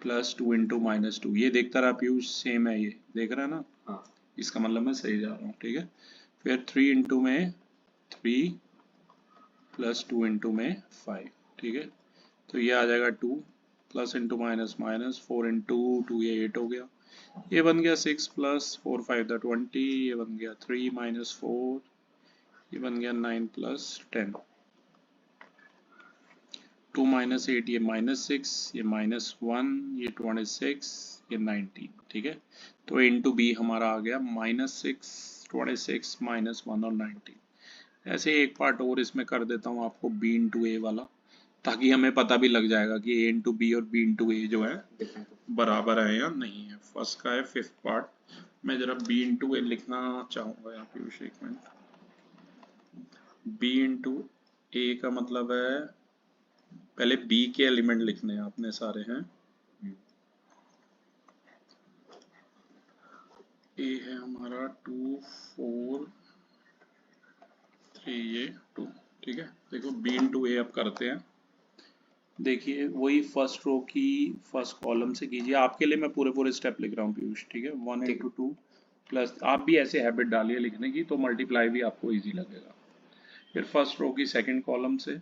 + 2 × -2, ये देखता रहा पीयूष, सेम है, ये देख रहा है ना, हाँ, इसका मतलब मैं सही जा रहा हूँ, ठीक है। फिर 3 × में 3 + 2 × में 5, ठीक है। तो ये आ जाएगा 2 प्लस इंटू माइनस माइनस 4 × 2 ये 8 हो गया, ये बन गया 6 + 4 5 द 20, ये बन गया 3 - 4, ये बन गया 9 + 10, 2 - 8 ये -6, ये -1 ये 26 ये 19, ठीक है। तो इंटू बी हमारा आ गया -6 26 -1 और 19। ऐसे एक पार्ट और इसमें कर देता हूँ आपको b × a वाला, ताकि हमें पता भी लग जाएगा कि a × b और b × a जो है बराबर है या नहीं है। फर्स्ट का है 5th पार्ट, मैं जरा b × a लिखना चाहूँगा यहाँ पीयूष, एक मिनट। b × a का मतलब है, पहले b के एलिमेंट लिखने हैं आपने सारे हैं, a है हमारा 2 4 3 ये 2, ठीक है, देखो बी इंटू ए अब करते हैं। देखिए वही फर्स्ट रो की फर्स्ट कॉलम से कीजिए, आपके लिए मैं पूरे पूरे स्टेप लिख रहा हूँ पीयूष, ठीक है। वन ठीक इंटू टू प्लस, आप भी ऐसे हैबिट डालिए लिखने की तो मल्टीप्लाई भी आपको इजी लगेगा। फिर फर्स्ट रो की सेकंड कॉलम से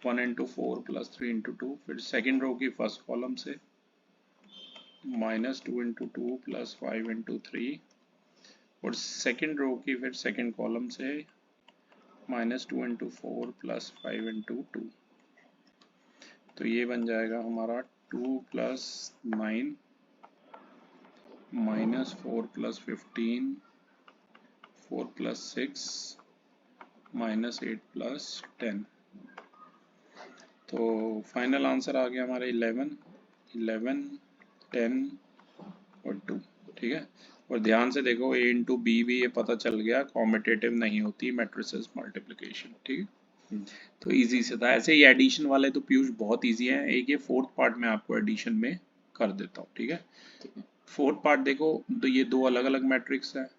1 इंटू 4 प्लस 3 इंटू 2, फिर सेकंड रो की फर्स्ट कॉलम से -2 इंटू 2 प्लस 5 इंटू 3, और सेकंड रो की फिर सेकंड कॉलम से -2 इंटू 4 प्लस 5 इंटू 2। तो ये बन जाएगा हमारा 2 प्लस 9 -4 प्लस 15, 4 प्लस 6 -8 प्लस 10। तो फाइनल आंसर आ गया हमारा 11, 10 और 2, ठीक है। और ध्यान से देखो a इंटू बी भी ये पता चल गया कॉम्पिटेटिव नहीं होती मैट्रिसेस मल्टीप्लिकेशन, ठीक है। तो इजी से था। ऐसे ही एडिशन वाले तो पीयूष बहुत इजी है। एक ये फोर्थ पार्ट में आपको एडिशन में कर देता हूँ, ठीक है। फोर्थ पार्ट देखो, तो ये दो अलग अलग मैट्रिक्स है,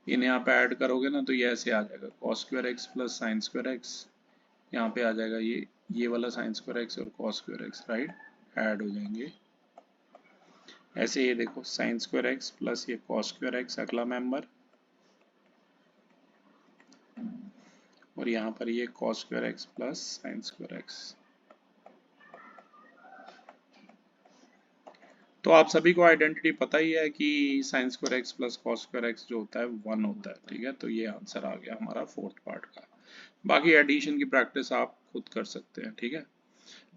इन्हें आप ऐड करोगे ना तो ये ऐसे आ जाएगा cos square x plus sine square x, यहाँ पे आ जाएगा ये वाला साइन स्क्वायर एक्स और cos square x, right, add हो जाएंगे। ऐसे ये देखो साइन स्क्वायर एक्स प्लस ये cos स्क्वायर एक्स अगला मेंबर, और यहाँ पर ये cos square x plus sine square x. तो आप सभी को आइडेंटिटी पता ही है कि sine square x plus cos square x जो होता है 1 होता है, ठीक है। तो ये आंसर आ गया हमारा फोर्थ पार्ट का। बाकी एडिशन की प्रैक्टिस आप खुद कर सकते हैं, ठीक है।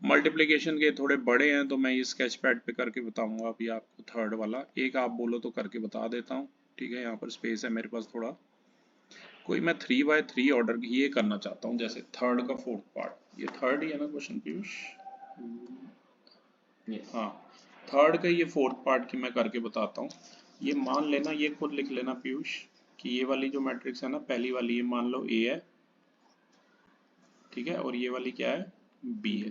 मल्टीप्लिकेशन के थोड़े बड़े हैं तो मैं ये स्केच पैड पे करके बताऊंगा अभी आपको। थर्ड वाला एक आप बोलो तो करके बता देता हूँ, ठीक है। यहाँ पर स्पेस है मेरे पास थोड़ा, कोई मैं 3x3 ऑर्डर ये करना चाहता हूँ, जैसे थर्ड का फोर्थ पार्ट, ये थर्ड ही है ना क्वेश्चन पीयूष? हाँ, थर्ड का ये फोर्थ पार्ट की मैं करके बताता हूँ। ये मान लेना, ये खुद लिख लेना पीयूष, कि ये वाली जो मैट्रिक्स है ना, पहली वाली ये मान लो ए है, ठीक है, और ये वाली क्या है, बी है।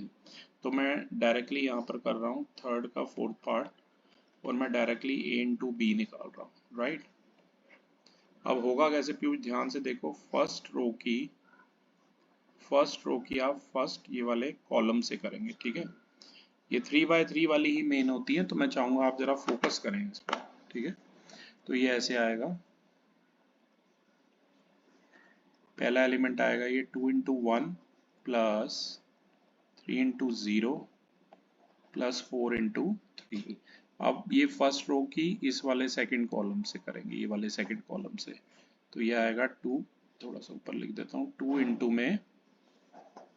तो मैं डायरेक्टली यहाँ पर कर रहा हूँ थर्ड का फोर्थ पार्ट, और मैं डायरेक्टली ए इंटू बी निकाल रहा हूँ, राइट। अब होगा कैसे पीयूष, ध्यान से देखो, फर्स्ट रो की आप फर्स्ट ये वाले कॉलम से करेंगे, ठीक है। ये 3x3 वाली ही मेन होती है, तो मैं चाहूंगा आप जरा फोकस करें इस पर, ठीक है। तो ये ऐसे आएगा, पहला एलिमेंट आएगा ये 2 into 1 plus 3 into 0 plus 4 into 3। अब ये फर्स्ट रो की इस वाले सेकंड कॉलम से करेंगे, ये वाले सेकंड कॉलम से। तो ये आएगा 2, थोड़ा सा ऊपर लिख देता हूँ, 2 इंटू में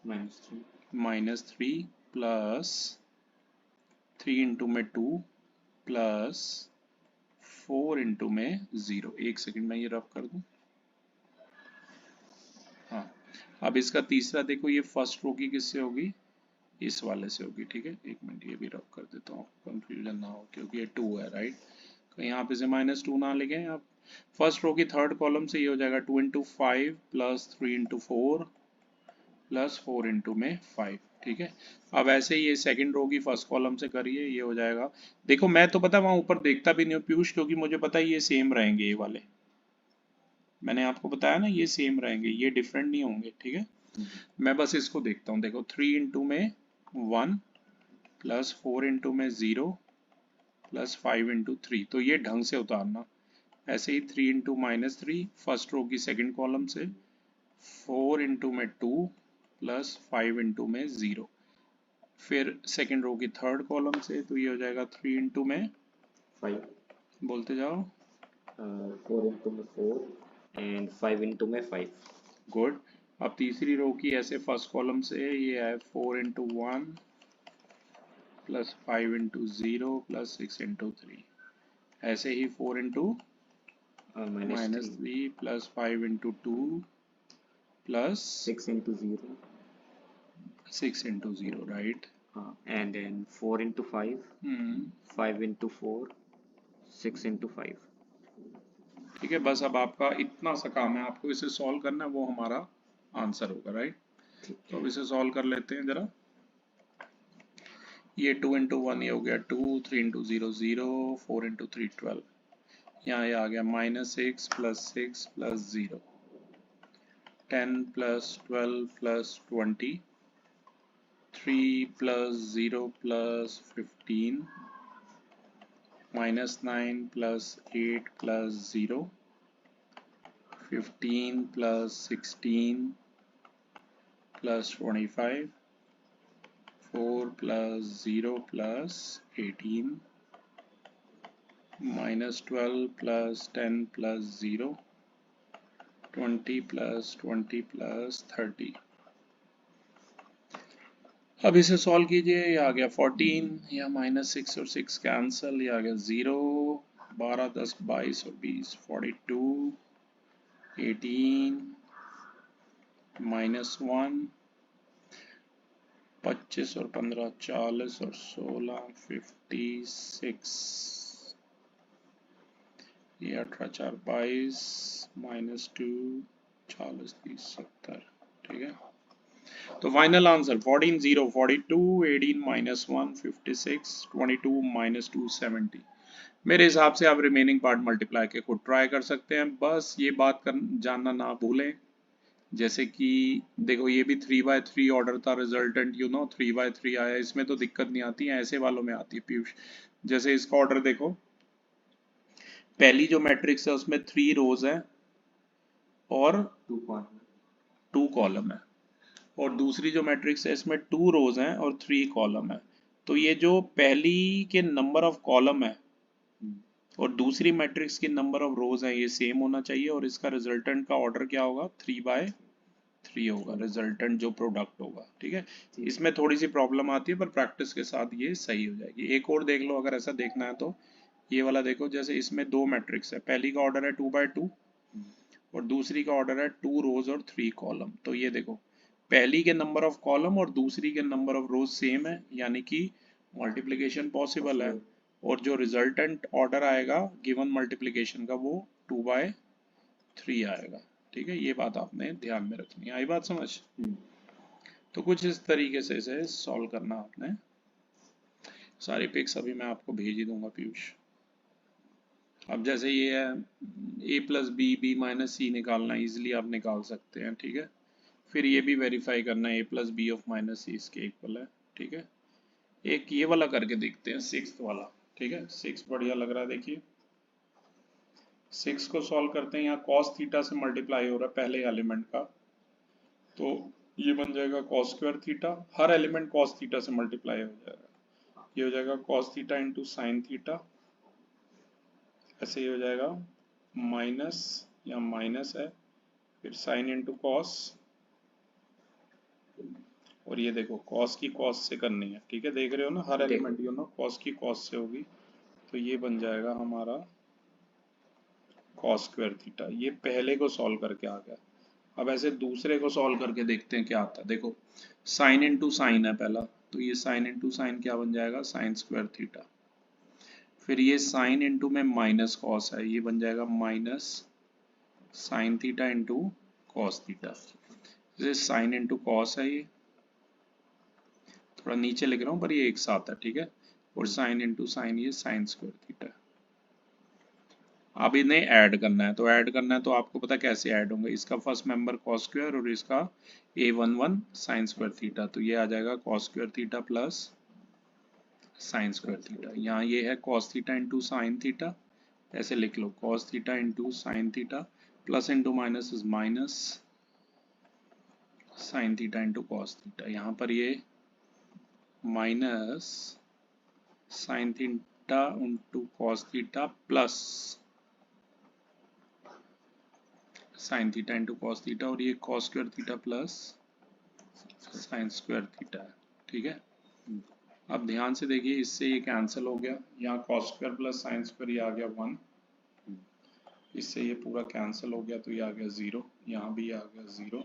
-3 प्लस 3 इंटू में 2 प्लस 4 इंटू में 0। एक सेकंड में ये रब कर दूं। हाँ, अब इसका तीसरा देखो, ये फर्स्ट रो की किससे होगी, इस वाले से होगी, ठीक है। एक मिनट ये भी रब कर देता हूँ, कंफ्यूजन ना हो, क्योंकि ये 2 है, राइट। कहीं यहाँ पे से -2 ना लिखें आप। फर्स्ट रो की थर्ड कॉलम से ये हो जाएगा 2 into 5 plus 3 into 4 plus 4 into में 5, ठीक है। अब ऐसे ही ये सेकंड रो की फर्स्ट कॉलम से करिए, ये हो जाएगा। देखो मैं तो पता वहां ऊपर देखता भी नहीं हूँ पीयूष, क्योंकि मुझे पता है ये सेम रहेंगे, ये वाले मैंने आपको बताया ना, ये सेम रहेंगे, ये डिफरेंट नहीं होंगे, ठीक है। मैं बस इसको देखता हूँ, देखो 3 इंटू में 1 प्लस 4 इंटू में 0 प्लस 5 इंटू 3, तो ये ढंग से उतारना। ऐसे ही 3 इंटू -3 फर्स्ट रो की सेकंड कॉलम से, 4 इंटू में 2 प्लस 5 इंटू में 0, फिर सेकंड रो की थर्ड कॉलम से, तो ये हो जाएगा 3 इंटू में 5, बोलते जाओ, 4 इंटू में 4 एंड 5 इंटू में 5। गुड। अब तीसरी रो की ऐसे फर्स्ट कॉलम से ये है 4 into 1 plus 5 into 0 plus 6 into 3, ऐसे ही 4 into -3 plus 5 into 2 plus 6 into 0, 6 into 0, right. and then 4 into 5, 5 into 4, 6 into 5. ठीक है, बस अब आपका इतना सा काम है, आपको इसे सॉल्व करना है, वो हमारा आंसर होगा, राइट। तो अब इसे सॉल्व कर लेते हैं जरा। ये 2 इंटू 1 ये हो गया 2, 3 इंटू 0 0, 4 इंटू 3 12, यहाँ ये आ गया -6 plus 6 plus 0, 10 plus 12 plus 20, 3 plus 0 plus 15, minus 9 plus 8 plus 0, 15 plus 16 plus 25, 4 plus 0 plus 18, minus 12 plus 10 plus 0, 20 plus 20 plus 30। अब इसे सॉल्व कीजिए, ये आ गया 14, या माइनस 6 और 6 कैंसल, ये आ गया 0, 12 10 22 और 20 42, 18, माइनस 1, 25 और 15 40 और 16 56, ये 18 4 22, माइनस 2, 40 30 70। ठीक है, तो फाइनल आंसर 14 0 42, 18 माइनस 1 56, 22 माइनस 2 70। मेरे हिसाब से आप रिमेनिंग पार्ट मल्टीप्लाई के खुद ट्राई कर सकते हैं। बस ये बात जानना ना भूलें, जैसे कि देखो ये भी 3/3 ऑर्डर था, रिजल्टेंट 3/3 आया, इसमें तो दिक्कत नहीं आती है, ऐसे वालों में आती है पीयूष। जैसे इसका ऑर्डर देखो, पहली जो मैट्रिक्स है उसमें 3 रोज है और 2 कॉलम है, और दूसरी जो मैट्रिक्स है इसमें 2 रोज हैं और 3 कॉलम है। तो ये जो पहली के नंबर ऑफ कॉलम है और दूसरी मैट्रिक्स की नंबर ऑफ रोज है, ये सेम होना चाहिए, और इसका रिजल्टेंट का ऑर्डर क्या होगा, 3/3 होगा, रिजल्टेंट जो प्रोडक्ट होगा। ठीक है, इसमें थोड़ी सी प्रॉब्लम आती है, पर प्रैक्टिस के साथ ये सही हो जाएगी। एक और देख लो अगर ऐसा देखना है तो, ये वाला देखो, जैसे इसमें 2 मैट्रिक्स है, पहली का ऑर्डर है 2/2 और दूसरी का ऑर्डर है 2 रोज और 3 कॉलम। तो ये देखो, पहली के नंबर ऑफ कॉलम और दूसरी के नंबर ऑफ रोज सेम है, यानी कि मल्टीप्लिकेशन पॉसिबल है, और जो रिजल्टेंट ऑर्डर आएगा गिवन मल्टीप्लिकेशन का वो 2/3 आएगा। ठीक है, ये बात आपने ध्यान में रखनी है। आई बात समझ? तो कुछ इस तरीके से इसे सॉल्व करना आपने। सारी पिक्स अभी मैं आपको भेज ही दूंगा पीयूष। अब जैसे ये है a प्लस बी माइनस सी निकालना, इजिली आप निकाल सकते हैं। ठीक है, फिर ये भी वेरीफाई करना है a plus B of minus C इसके इक्वल है। ठीक है, एक ये वाला करके देखते हैं, 6th वाला। ठीक है, 6 बढ़िया लग रहा है। देखिए 6 को सॉल्व करते हैं, यहाँ कॉस थीटा से मल्टीप्लाई हो रहा है पहले एलिमेंट का, तो ये बन जाएगा कॉस स्क्वायर थीटा, हर एलिमेंट कॉस थीटा से मल्टीप्लाई हो जाएगा, ये हो जाएगा cos theta into sine theta, ऐसे ही हो जाएगा माइनस, या माइनस है, फिर साइन इंटू कॉस, और ये देखो कॉस की कॉस से करनी है। ठीक है, देख रहे हो ना, हर एलिमेंट कॉस की कॉस से होगी, तो ये बन जाएगा हमारा कॉस स्क्वायर थीटा। ये पहले को सॉल्व करके आ गया। अब ऐसे दूसरे को सॉल्व करके देखते हैं क्या आता है। देखो साइन इंटू साइन है पहला, तो ये साइन इंटू साइन क्या बन जाएगा, साइन स्क्वायर थीटा। फिर ये साइन इंटू में माइनस कॉस है, ये बन जाएगा minus sine theta into cos theta. जैसे साइन इंटू कॉस है, ये थोड़ा नीचे लिख रहा हूँ पर ये एक साथ है। ठीक है, और साइन इंटू साइन, ये साइन स्क्वायर थीटा। अब इन्हें ऐड करना है, तो ऐड करना है तो आपको पता कैसे ऐड होंगे, इसका फर्स्ट मेंबर कॉस स्क्वायर और इसका a11 साइन स्क्वायर थीटा, तो ये आ जाएगा cos square theta plus sine square theta. यहाँ ये है cos theta into sine theta, ऐसे लिख लो cos theta into sine theta, plus into minus is minus sine theta into cos theta. यहाँ पर ये minus sine theta into cos theta plus sine theta into cos theta, और ये cos square theta plus sine square theta है। ठीक है, अब ध्यान से देखिए, इससे ये कैंसिल हो गया, यहाँ cos square plus sine square ये आ गया 1, इससे ये पूरा कैंसिल हो गया, तो ये आ गया 0, यहाँ भी आ गया 0,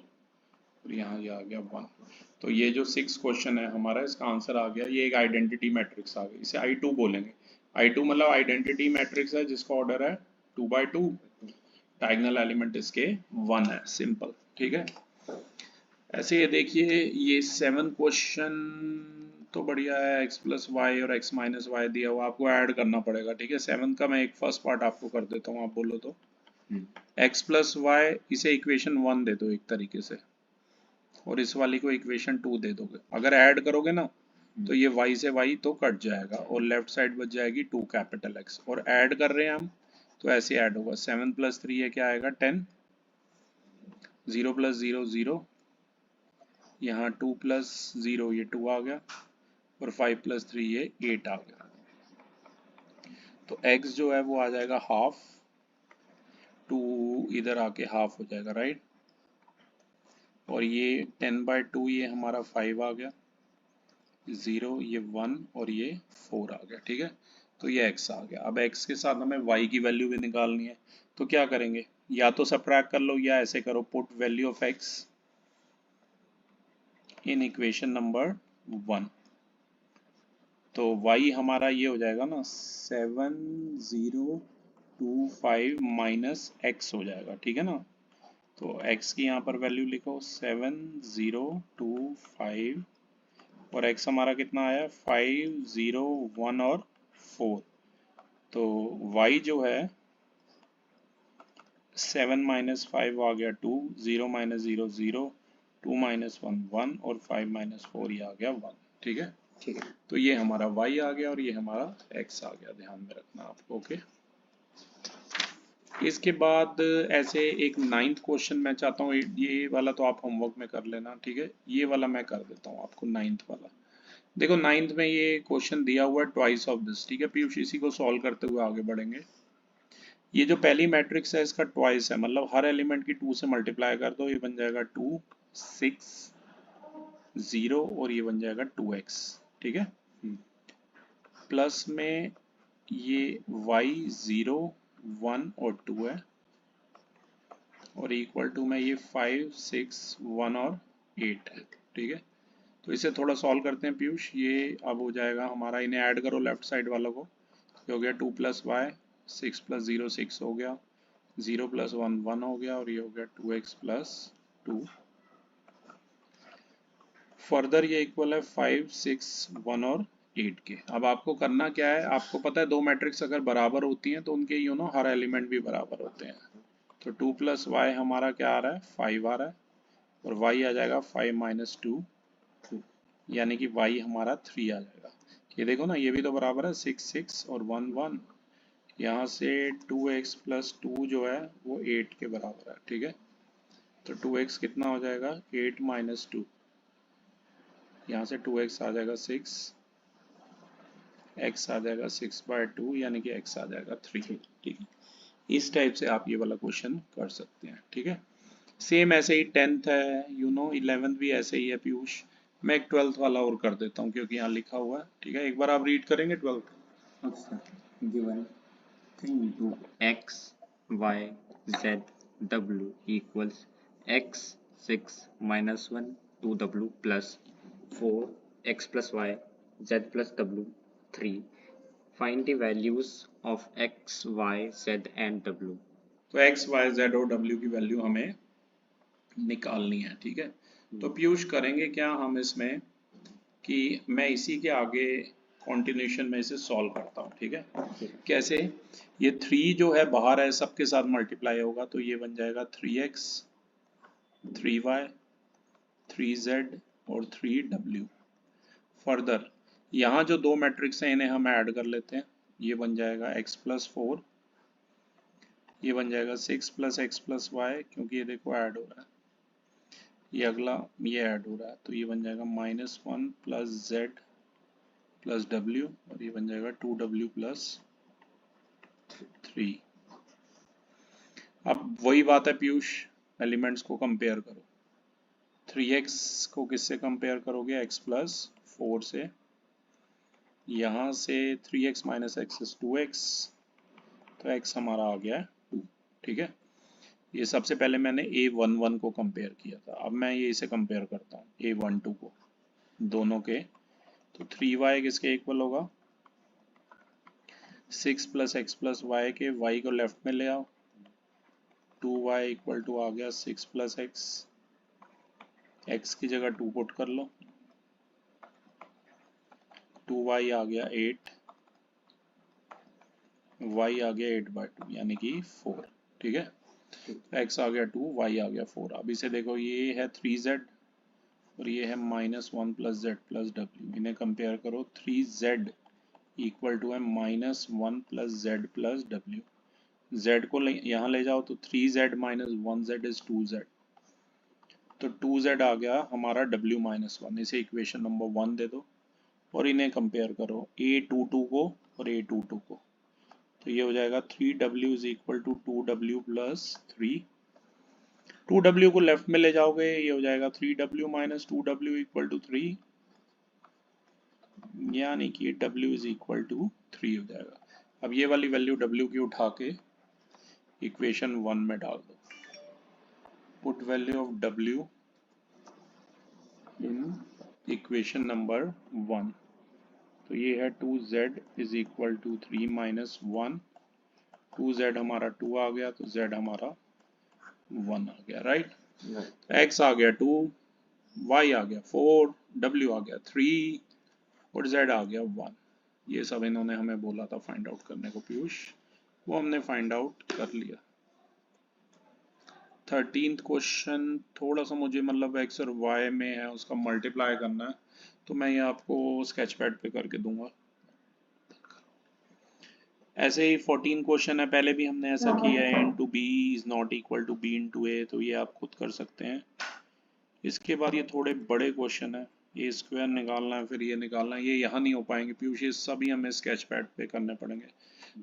और यहाँ ये आ गया 1। तो ये जो 6 क्वेश्चन है हमारा, इसका आंसर आ गया, ये एक आइडेंटिटी मैट्रिक्स आ गई, इसे I2 बोलेंगे। I2 मतलब आइडेंटिटी मैट्रिक्स है जिसका ऑर्डर है 2/2, डायगोनल एलिमेंट इसके 1 है, सिंपल। ठीक है, ऐसे ये देखिए, ये 7 क्वेश्चन तो बढ़िया है, x प्लस वाई और x माइनस वाई दिया हुआ, आपको ऐड करना पड़ेगा। ठीक है, 7 का मैं एक फर्स्ट पार्ट आपको कर देता हूँ, आप बोलो तो। x प्लस वाई, इसे इक्वेशन 1 दे दो एक तरीके से, और इस वाली को इक्वेशन 2 दे दोगे। अगर ऐड करोगे ना तो ये y से y तो कट जाएगा और लेफ्ट साइड बच जाएगी 2 कैपिटल X, और ऐड कर रहे हैं हम तो ऐसे ऐड होगा। 7 प्लस 3 है क्या आएगा 10, 0 प्लस 0 0, यहाँ 2 प्लस 0 ये 2 आ गया, और 5 प्लस 3 ये 8 आ गया। तो x जो है वो आ जाएगा हाफ, 2 इधर आके हाफ हो जाएगा, राइट। और ये 10/2 ये हमारा 5 आ गया, 0 ये 1 और ये 4 आ गया, ठीक है। तो ये x आ गया। अब x के साथ हमें y की वैल्यू भी निकालनी है, तो क्या करेंगे, या तो सबट्रैक्ट कर लो या ऐसे करो, put value of x in equation number 1। तो y हमारा ये हो जाएगा ना 7025 माइनस x हो जाएगा, ठीक है ना। तो x की यहाँ पर वैल्यू लिखो 7025, और x हमारा कितना आया 5 0 1 और 4। तो y जो है 7 माइनस 5 आ गया 2, 0 माइनस 0 0, 2 माइनस 1 1, और 5 माइनस 4 ये आ गया 1, ठीक है। ठीक है। तो ये हमारा y आ गया और ये हमारा x आ गया, ध्यान में रखना आपको, ओके। इसके बाद ऐसे एक 9th क्वेश्चन मैं चाहता हूँ, ये वाला तो आप होमवर्क में कर लेना, ठीक है। ये वाला मैं कर देता हूँ आपको, 9th वाला। देखो 9th में ये क्वेश्चन दिया हुआ है ट्वाइस ऑफ दिस, ठीक है पीयूष। इसी को सॉल्व करते हुए आगे बढ़ेंगे। ये जो पहली मैट्रिक्स है इसका ट्वाइस है, मतलब हर एलिमेंट की 2 से मल्टीप्लाई कर दो, ये बन जाएगा 2 6 0, और ये बन जाएगा 2x, ठीक है। प्लस में ये y 0 1 और 2 है, और इक्वल टू में ये 5 6 1 और 8 है, ठीक है। तो इसे थोड़ा सॉल्व करते हैं पीयूष। ये अब हो जाएगा हमारा, इन्हें ऐड करो लेफ्ट साइड वालों को, ये हो गया 2 प्लस वाई, 6 प्लस 0 6 हो गया, 0 प्लस 1 1 हो गया, और ये हो गया 2x प्लस 2। फर्दर ये इक्वल है 5 6 1 और 8 के। अब आपको करना क्या है, आपको पता है दो मैट्रिक्स अगर बराबर होती हैं तो उनके हर एलिमेंट भी बराबर होते हैं। तो 2 प्लस वाई हमारा क्या आ रहा है 5 आ रहा है, और y आ जाएगा 5 माइनस 2, यानी कि y हमारा 3 आ जाएगा। ये देखो ना, ये भी तो बराबर है 6 6 और 1 1, यहाँ से 2x प्लस 2 जो है वो 8 के बराबर है, ठीक है। तो 2x कितना हो जाएगा 8 माइनस 2, यहाँ से 2x आ जाएगा 6, x आ जाएगा 6/2, यानी कि x आ जाएगा 3, ठीक है। इस टाइप से आप ये वाला क्वेश्चन कर सकते हैं, ठीक है। सेम ऐसे ही 10th है, 11th भी ऐसे ही है पीयूष। मैं एक 12th वाला और कर देता हूँ क्योंकि यहाँ लिखा हुआ है, ठीक है। एक बार आप रीड करेंगे 12th। अच्छा, given 3 into x y z w equals x 6 minus 1 2w plus 4 x plus y z plus w 3. Find the values of x y z and w. तो x y z और w की वैल्यू हमें निकालनी है, ठीक है। तो पीयूष करेंगे क्या हम इसमें, कि मैं इसी के आगे कॉन्टिन्यूशन में इसे सॉल्व करता हूँ, ठीक है। कैसे, ये 3 जो है बाहर है, सबके साथ मल्टीप्लाई होगा, तो ये बन जाएगा 3x 3y 3z और 3w। फर्दर यहाँ जो दो मैट्रिक्स हैं इन्हें हम ऐड कर लेते हैं, ये बन जाएगा x प्लस 4, ये बन जाएगा 6 प्लस x प्लस वाई, क्योंकि ये देखो ऐड हो रहा है, ये अगला ये ऐड हो रहा है, तो ये बन जाएगा -1 प्लस z प्लस w, और ये बन जाएगा 2w प्लस 3। अब वही बात है पीयूष, एलिमेंट्स को कंपेयर करो। 3x को किससे कंपेयर करोगे, x प्लस 4 से, यहाँ से 3x minus x is 2x, तो x हमारा आ गया 2, ठीक है। ये सबसे पहले मैंने a11 को कंपेयर किया था, अब मैं ये इसे कंपेयर करता हूँ a12 को, दोनों के। तो 3y किसके इक्वल होगा 6 प्लस एक्स प्लस वाई के, y को लेफ्ट में ले आओ, 2y इक्वल टू आ गया 6 प्लस एक्स, x की जगह 2 पुट कर लो, 2y आ गया 8, y आ गया 8/2 यानी कि 4, ठीक है। x आ गया 2, y आ गया 4। अब इसे देखो, ये है 3z और ये है -1 + z + w। इन्हें कंपेयर करो, 3z इक्वल टू है -1 + z + w। z को यहाँ ले जाओ तो 3z - 1z इज 2z, तो 2z आ गया हमारा w - 1। इसे इक्वेशन नंबर 1 दे दो और इन्हें कंपेयर करो, a22 को और a22 को, तो ये हो जाएगा 3w is equal to 2w + 3। 2w को लेफ्ट में ले जाओगे, ये हो जाएगा 3w - 2w इक्वल टू 3, यानी कि w इज इक्वल टू 3 हो जाएगा। अब ये वाली वैल्यू w की उठा के इक्वेशन 1 में डाल दो। Put value of w in equation number 1, तो ये है 2z is equal to 3 - 1, 2z हमारा 2 आ गया, तो z हमारा 1 आ गया, राइट। x आ गया 2, y आ गया 4, w आ गया 3 और z आ गया 1। ये सब इन्होंने हमें बोला था फाइंड आउट करने को पीयूष, वो हमने फाइंड आउट कर लिया। 13th क्वेश्चन थोड़ा सा मुझे मतलब x और y में है, उसका मल्टीप्लाई करना है, तो मैं ये आपको स्केच पैड पे करके दूंगा। ऐसे ही 14 क्वेश्चन है, पहले भी हमने ऐसा किया है, into B is not equal to B into A, तो ये आप खुद कर सकते हैं। इसके बाद ये थोड़े बड़े क्वेश्चन है, ये स्क्वायर निकालना है, फिर ये निकालना है, ये यहाँ नहीं हो पाएंगे पीयूष, ये सभी हमें स्केच पैड पे करने पड़ेंगे।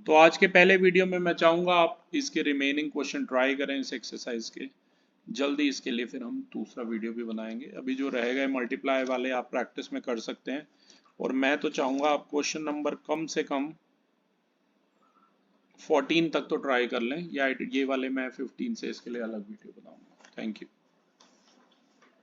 तो आज के पहले वीडियो में मैं चाहूँगा आप इसके रिमेनिंग क्वेश्चन ट्राई करें इस एक्सरसाइज के, जल्दी इसके लिए फिर हम दूसरा वीडियो भी बनाएंगे। अभी जो रह गए मल्टीप्लाई वाले आप प्रैक्टिस में कर सकते हैं, और मैं तो चाहूँगा आप क्वेश्चन नंबर कम से कम 14 तक तो ट्राई कर लें, या ये वाले मैं 15 से इसके लिए अलग वीडियो बनाऊंगा। Thank you.